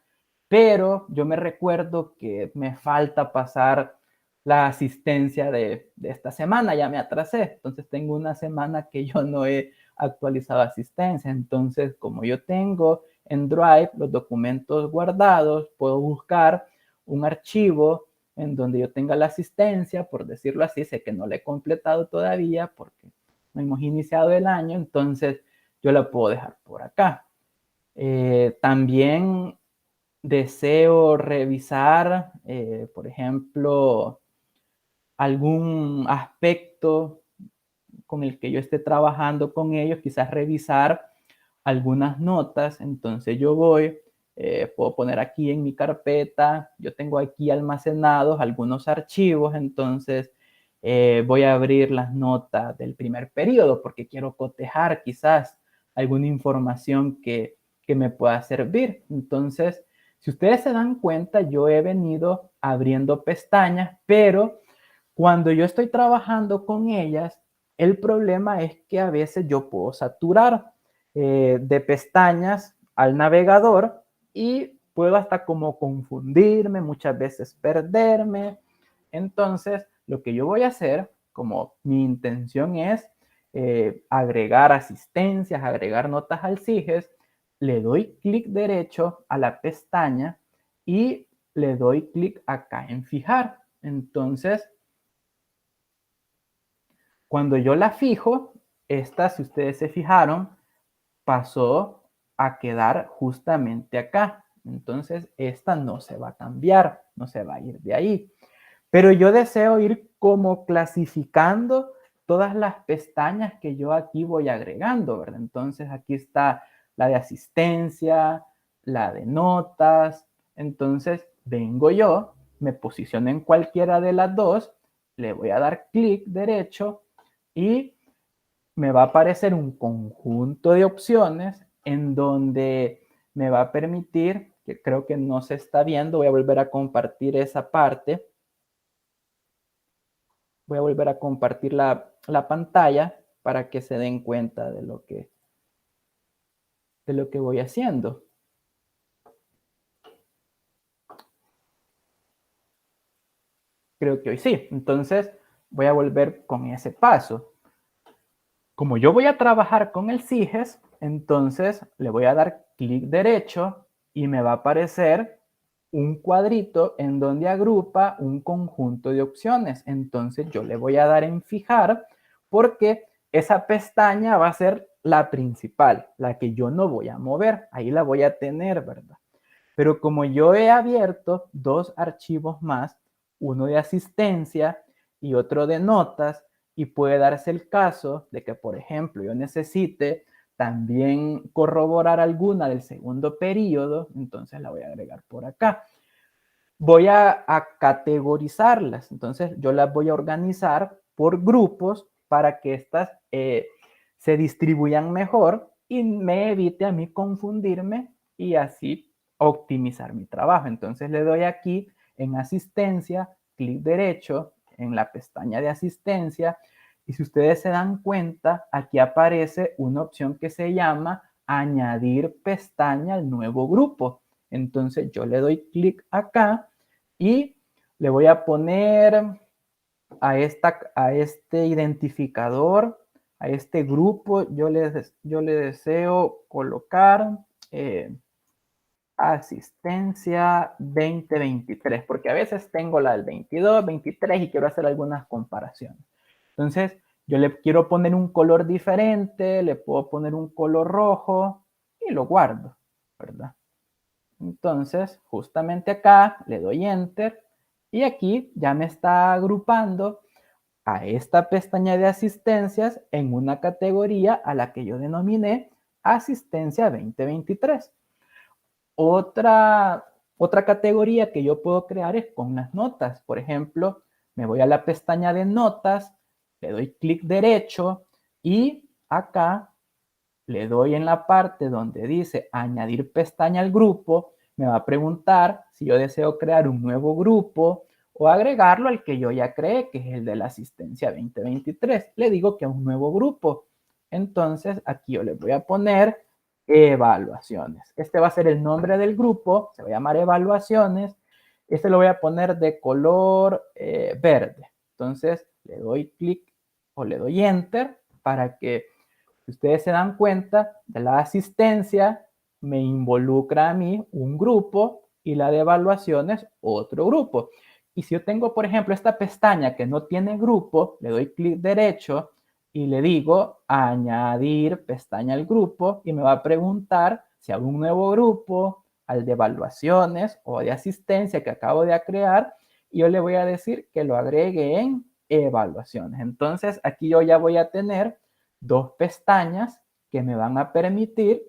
pero yo me recuerdo que me falta pasar la asistencia de esta semana, ya me atrasé, entonces tengo una semana que yo no he actualizado asistencia, entonces como yo tengo en Drive los documentos guardados, puedo buscar un archivo en donde yo tenga la asistencia, por decirlo así, sé que no la he completado todavía porque no hemos iniciado el año, entonces yo la puedo dejar por acá. También deseo revisar, por ejemplo, algún aspecto con el que yo esté trabajando con ellos, quizás revisar algunas notas, entonces yo voy, puedo poner aquí en mi carpeta, yo tengo aquí almacenados algunos archivos, entonces voy a abrir las notas del primer periodo porque quiero cotejar quizás alguna información que me pueda servir. Entonces Si ustedes se dan cuenta, yo he venido abriendo pestañas, pero cuando yo estoy trabajando con ellas, el problema es que a veces yo puedo saturar de pestañas al navegador y puedo hasta como confundirme, muchas veces perderme. Entonces, lo que yo voy a hacer, como mi intención es agregar asistencias, agregar notas al CIGES, le doy clic derecho a la pestaña y le doy clic acá en fijar. Entonces, cuando yo la fijo, esta, si ustedes se fijaron, pasó a quedar justamente acá. Entonces, esta no se va a cambiar, no se va a ir de ahí. Pero yo deseo ir como clasificando todas las pestañas que yo aquí voy agregando, ¿verdad? Entonces, aquí está la de asistencia, la de notas. Entonces, vengo yo, me posiciono en cualquiera de las dos, le voy a dar clic derecho y me va a aparecer un conjunto de opciones en donde me va a permitir, que creo que no se está viendo, voy a volver a compartir esa parte. Voy a volver a compartir la pantalla para que se den cuenta de lo que voy haciendo. Creo que hoy sí. Entonces voy a volver con ese paso. Como yo voy a trabajar con el CIGES, entonces le voy a dar clic derecho y me va a aparecer un cuadrito en donde agrupa un conjunto de opciones. Entonces yo le voy a dar en fijar porque esa pestaña va a ser la principal, la que yo no voy a mover. Ahí la voy a tener, ¿verdad? Pero como yo he abierto dos archivos más, uno de asistencia y otro de notas, y puede darse el caso de que, por ejemplo, yo necesite también corroborar alguna del segundo periodo, entonces la voy a agregar por acá. Voy a categorizarlas, entonces yo las voy a organizar por grupos para que estas se distribuyan mejor y me evite a mí confundirme y así optimizar mi trabajo. Entonces le doy aquí en asistencia, clic derecho en la pestaña de asistencia y si ustedes se dan cuenta, aquí aparece una opción que se llama añadir pestaña al nuevo grupo. Entonces yo le doy clic acá y le voy a poner a este identificador, a este grupo, yo le deseo colocar asistencia 2023, porque a veces tengo la del 22, 23 y quiero hacer algunas comparaciones. Entonces, yo le quiero poner un color diferente, le puedo poner un color rojo y lo guardo, ¿verdad? Entonces, justamente acá le doy Enter y aquí ya me está agrupando a esta pestaña de asistencias en una categoría a la que yo denominé Asistencia 2023. Otra categoría que yo puedo crear es con las notas. Por ejemplo, me voy a la pestaña de notas, le doy clic derecho y acá le doy en la parte donde dice añadir pestaña al grupo, me va a preguntar si yo deseo crear un nuevo grupo o agregarlo al que yo ya creé, que es el de la asistencia 2023. Le digo que es un nuevo grupo. Entonces, aquí yo le voy a poner evaluaciones. Este va a ser el nombre del grupo, se va a llamar evaluaciones. Este lo voy a poner de color verde. Entonces, le doy clic o le doy enter para que si ustedes se dan cuenta, de la asistencia me involucra a mí un grupo y la de evaluaciones otro grupo. Y si yo tengo, por ejemplo, esta pestaña que no tiene grupo, le doy clic derecho y le digo añadir pestaña al grupo y me va a preguntar si hago un nuevo grupo, al de evaluaciones o de asistencia que acabo de crear y yo le voy a decir que lo agregue en evaluaciones. Entonces aquí yo ya voy a tener dos pestañas que me van a permitir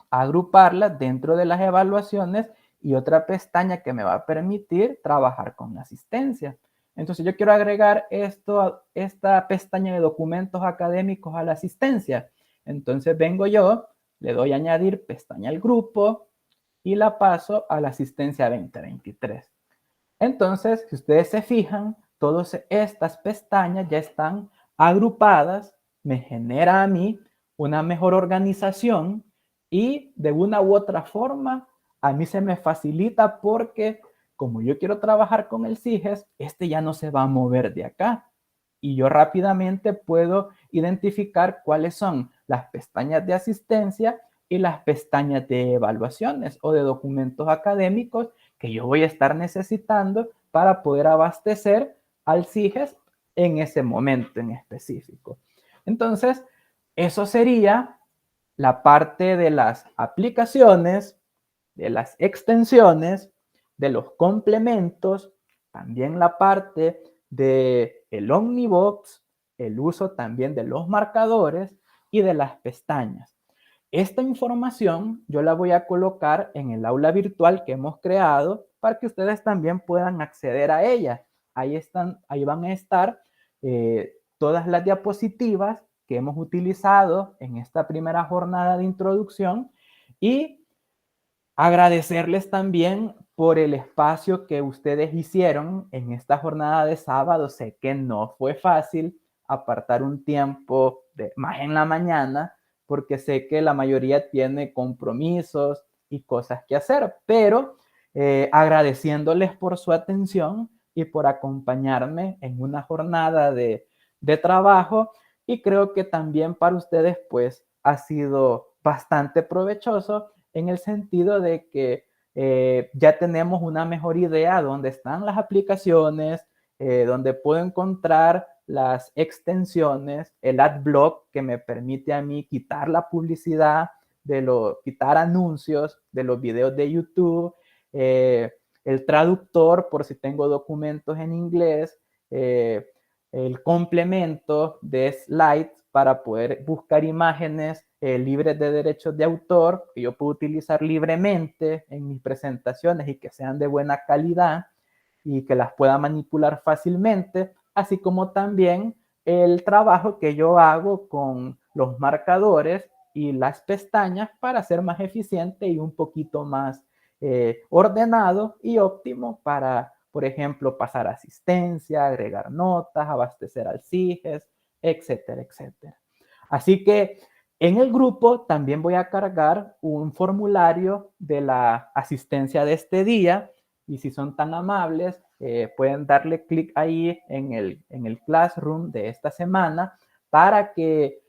agruparlas dentro de las evaluaciones y otra pestaña que me va a permitir trabajar con la asistencia. Entonces yo quiero agregar esta pestaña de documentos académicos a la asistencia. Entonces vengo yo, le doy a añadir pestaña al grupo y la paso a la asistencia 2023. Entonces, si ustedes se fijan, todas estas pestañas ya están agrupadas, me genera a mí una mejor organización y de una u otra forma a mí se me facilita porque como yo quiero trabajar con el CIGES, este ya no se va a mover de acá y yo rápidamente puedo identificar cuáles son las pestañas de asistencia y las pestañas de evaluaciones o de documentos académicos que yo voy a estar necesitando para poder abastecer al CIGES en ese momento en específico. Entonces, eso sería la parte de las aplicaciones, de las extensiones, de los complementos, también la parte de el Omnibox, el uso también de los marcadores y de las pestañas. Esta información yo la voy a colocar en el aula virtual que hemos creado para que ustedes también puedan acceder a ella. Ahí van a estar todas las diapositivas que hemos utilizado en esta primera jornada de introducción y agradecerles también por el espacio que ustedes hicieron en esta jornada de sábado. Sé que no fue fácil apartar un tiempo más en la mañana, porque sé que la mayoría tiene compromisos y cosas que hacer, pero agradeciéndoles por su atención y por acompañarme en una jornada de trabajo. Y creo que también para ustedes, pues, ha sido bastante provechoso en el sentido de que ya tenemos una mejor idea de dónde están las aplicaciones, dónde puedo encontrar las extensiones, el AdBlock que me permite a mí quitar la publicidad, quitar anuncios de los videos de YouTube, el traductor por si tengo documentos en inglés, el complemento de slides para poder buscar imágenes libres de derechos de autor que yo puedo utilizar libremente en mis presentaciones y que sean de buena calidad y que las pueda manipular fácilmente, así como también el trabajo que yo hago con los marcadores y las pestañas para ser más eficiente y un poquito más ordenado y óptimo para, por ejemplo, pasar asistencia, agregar notas, abastecer al CIGES, etcétera, etcétera. Así que en el grupo también voy a cargar un formulario de la asistencia de este día y si son tan amables, pueden darle clic ahí en el Classroom de esta semana para que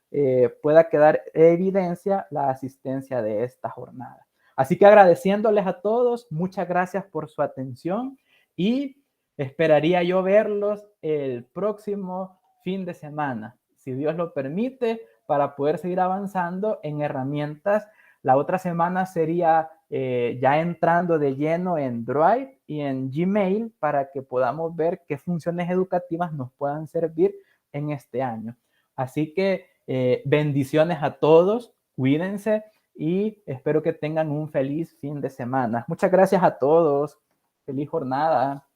pueda quedar evidencia la asistencia de esta jornada. Así que agradeciéndoles a todos, muchas gracias por su atención y esperaría yo verlos el próximo fin de semana, si Dios lo permite, para poder seguir avanzando en herramientas. La otra semana sería ya entrando de lleno en Drive y en Gmail para que podamos ver qué funciones educativas nos puedan servir en este año. Así que bendiciones a todos, cuídense y espero que tengan un feliz fin de semana. Muchas gracias a todos. Feliz jornada.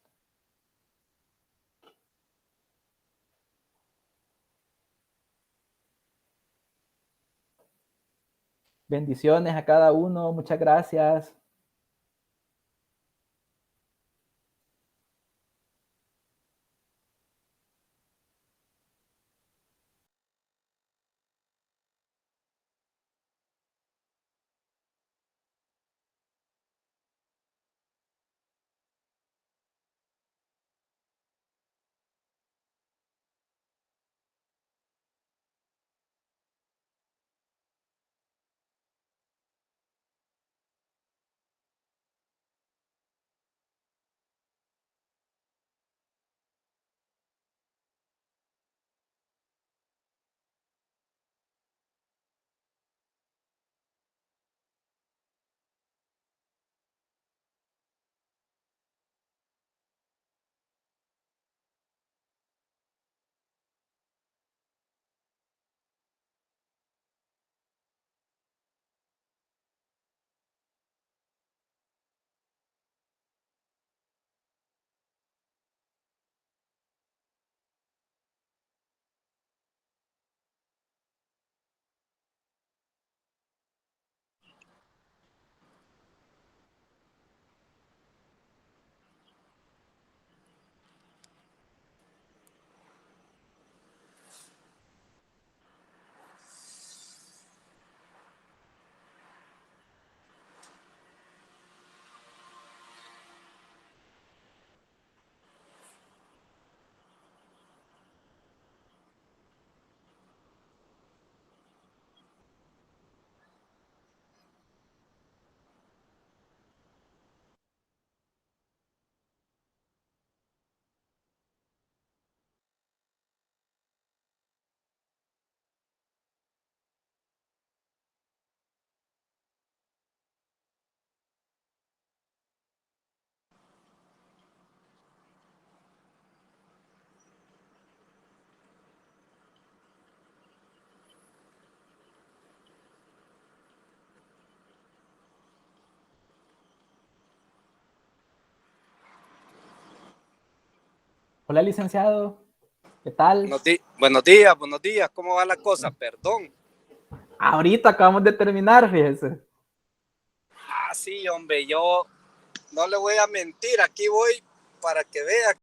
Bendiciones a cada uno. Muchas gracias. Hola, licenciado. ¿Qué tal? Buenos días, ¿cómo va la cosa? Perdón. Ahorita acabamos de terminar, fíjese. Sí, hombre, yo no le voy a mentir, aquí voy para que vea